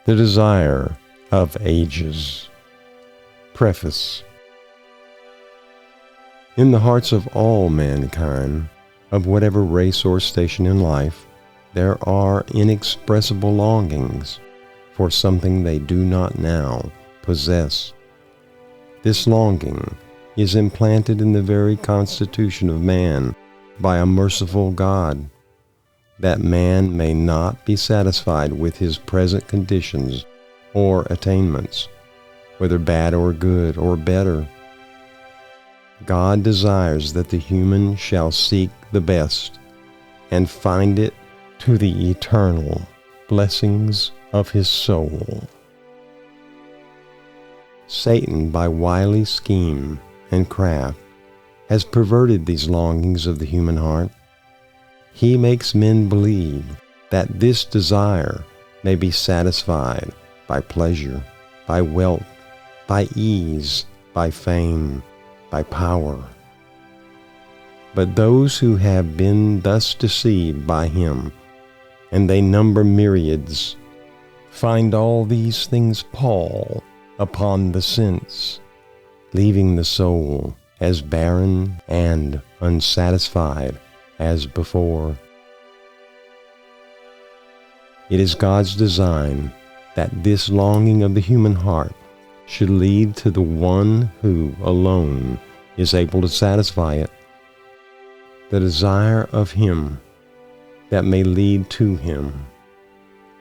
The Desire of Ages. Preface. In the hearts of all mankind, of whatever race or station in life, there are inexpressible longings for something they do not now possess. This longing is implanted in the very constitution of man by a merciful God, that man may not be satisfied with his present conditions or attainments, whether bad or good or better. God desires that the human shall seek the best and find it to the eternal blessings of his soul. Satan, by wily scheme and craft, has perverted these longings of the human heart. He makes men believe that this desire may be satisfied by pleasure, by wealth, by ease, by fame, by power. But those who have been thus deceived by him, and they number myriads, find all these things pall upon the sense, leaving the soul as barren and unsatisfied as before. It is God's design that this longing of the human heart should lead to the one who alone is able to satisfy it, the desire of him that may lead to him,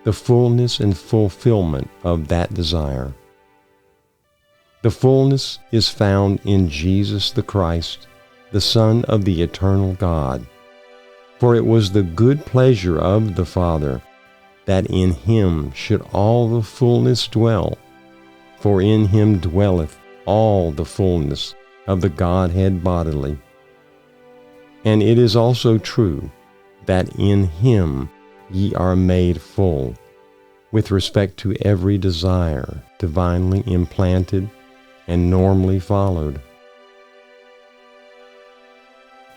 the fullness and fulfillment of that desire. The fullness is found in Jesus the Christ, the Son of the eternal God. For it was the good pleasure of the Father that in him should all the fullness dwell, for in him dwelleth all the fullness of the Godhead bodily. And it is also true that in him ye are made full, with respect to every desire divinely implanted and normally followed.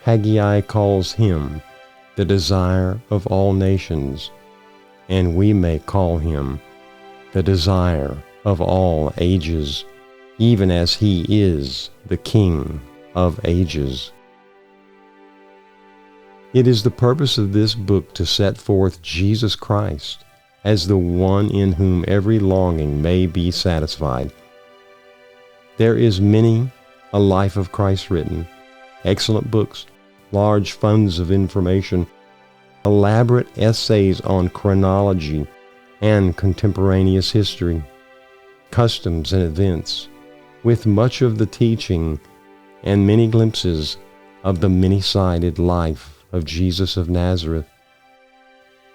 Haggai calls him the desire of all nations, and we may call him the desire of all ages, even as he is the King of ages. It is the purpose of this book to set forth Jesus Christ as the one in whom every longing may be satisfied. There is many a life of Christ written, excellent books, large funds of information, elaborate essays on chronology and contemporaneous history, customs and events, with much of the teaching and many glimpses of the many-sided life of Jesus of Nazareth.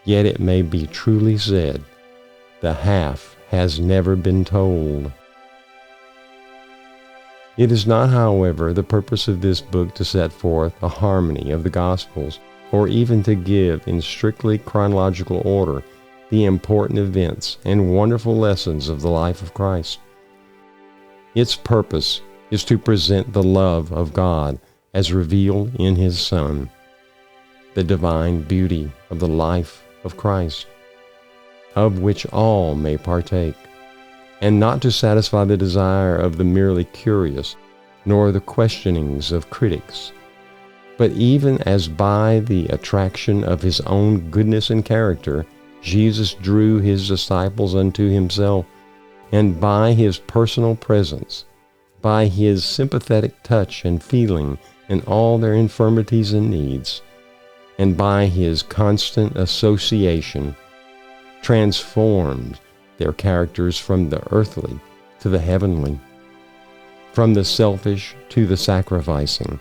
Yet it may be truly said, the half has never been told. It is not, however, the purpose of this book to set forth a harmony of the Gospels, or even to give in strictly chronological order the important events and wonderful lessons of the life of Christ. Its purpose is to present the love of God as revealed in his Son, the divine beauty of the life of Christ, of which all may partake, and not to satisfy the desire of the merely curious, nor the questionings of critics, but even as by the attraction of his own goodness and character, Jesus drew his disciples unto himself, and by his personal presence, by his sympathetic touch and feeling in all their infirmities and needs, and by his constant association, transformed their characters from the earthly to the heavenly, from the selfish to the sacrificing,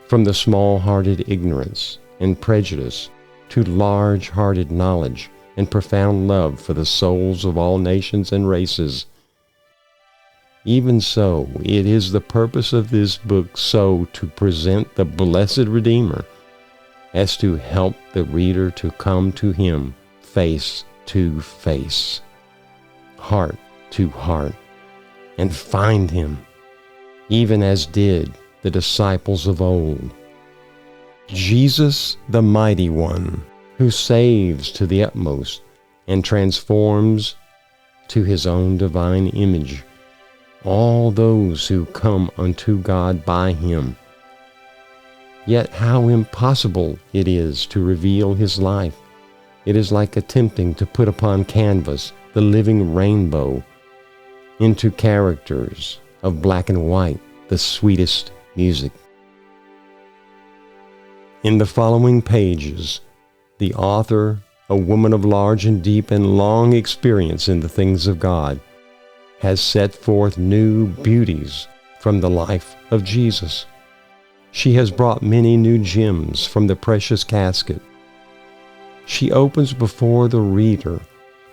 from the small-hearted ignorance and prejudice to large-hearted knowledge and profound love for the souls of all nations and races. Even so, it is the purpose of this book so to present the blessed Redeemer as to help the reader to come to him face to face, heart to heart, and find him, even as did the disciples of old. Jesus, the mighty one, who saves to the utmost and transforms to his own divine image, all those who come unto God by him. Yet how impossible it is to reveal his life. It is like attempting to put upon canvas the living rainbow, into characters of black and white, the sweetest music. In the following pages, the author, a woman of large and deep and long experience in the things of God, has set forth new beauties from the life of Jesus. She has brought many new gems from the precious casket. She opens before the reader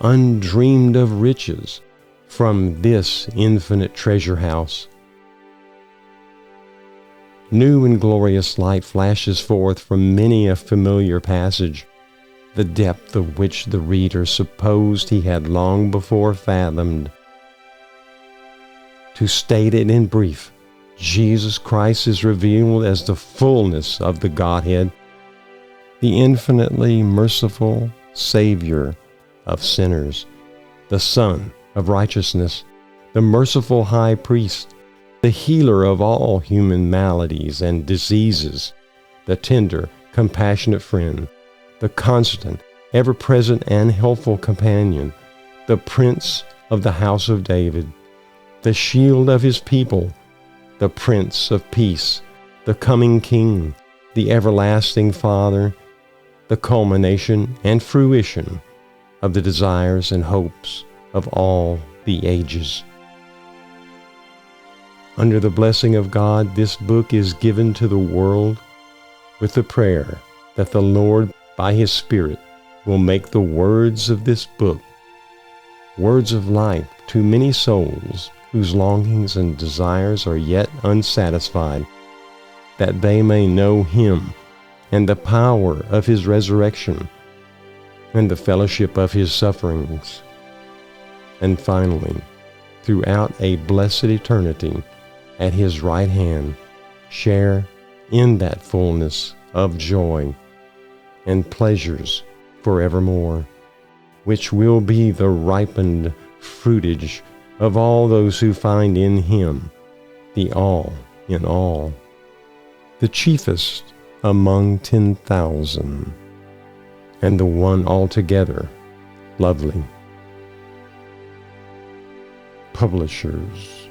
undreamed of riches from this infinite treasure house. New and glorious light flashes forth from many a familiar passage, the depth of which the reader supposed he had long before fathomed. To state it in brief, Jesus Christ is revealed as the fullness of the Godhead, the infinitely merciful Savior of sinners, the Son of righteousness, the merciful High Priest, the healer of all human maladies and diseases, the tender, compassionate friend, the constant, ever-present and helpful companion, the Prince of the house of David, the shield of his people, the Prince of Peace, the coming King, the everlasting Father, the culmination and fruition of the desires and hopes of all the ages. Under the blessing of God, this book is given to the world with the prayer that the Lord, by his Spirit, will make the words of this book words of life to many souls whose longings and desires are yet unsatisfied, that they may know him and the power of his resurrection and the fellowship of his sufferings, and finally, throughout a blessed eternity at his right hand, share in that fullness of joy and pleasures forevermore, which will be the ripened fruitage of all those who find in him the all in all, the chiefest among 10,000, and the one altogether lovely. Publishers.